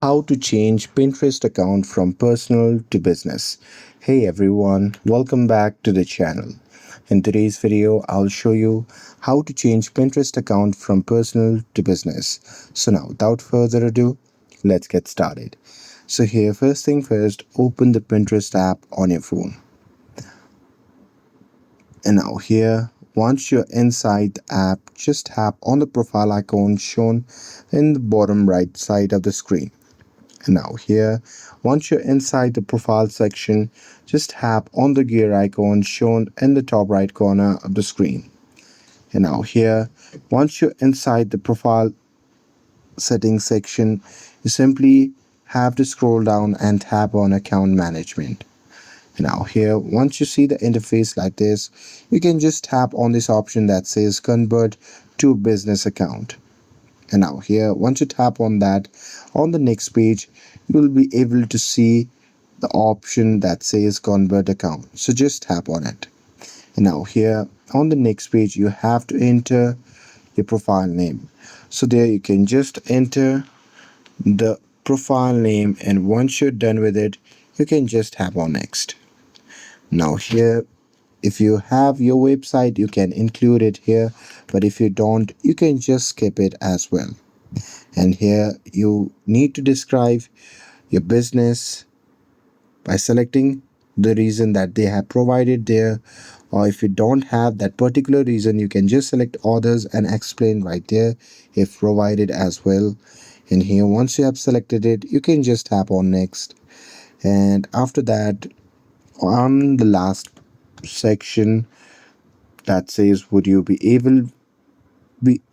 How to change Pinterest account from personal to business. Hey everyone, welcome back to the channel. In today's video, I'll show you how to change Pinterest account from personal to business. So now, without further ado, let's get started. So here, first thing first, open the Pinterest app on your phone. And now here, once you're inside the app, just tap on the profile icon shown in the bottom right side of the screen. And now here, once you're inside the profile section, just tap on the gear icon shown in the top right corner of the screen. And now here, once you're inside the profile settings section, you simply have to scroll down and tap on account management. And now here, once you see the interface like this, you can just tap on this option that says convert to business account. And now here, once you tap on that, on the next page, you will be able to see the option that says convert account. So just tap on it. And now here on the next page, you have to enter your profile name. So there you can just enter the profile name, and once you're done with it, you can just tap on next. Now here, if you have your website, you can include it here, but if you don't, you can just skip it as well. And here you need to describe your business by selecting the reason that they have provided there, or if you don't have that particular reason, you can just select others and explain right there if provided as well. And here, once you have selected it, you can just tap on next. And after that, on the last section that says would you be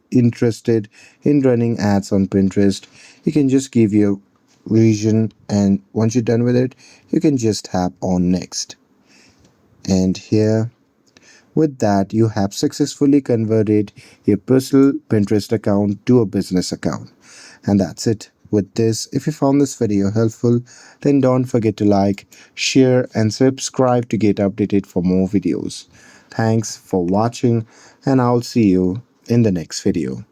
interested in running ads on Pinterest, you can just give your reason, and once you're done with it, you can just tap on next. And here, with that, you have successfully converted your personal Pinterest account to a business account. And that's it. With this, if you found this video helpful, then don't forget to like, share, and subscribe to get updated for more videos. Thanks for watching, and I'll see you in the next video.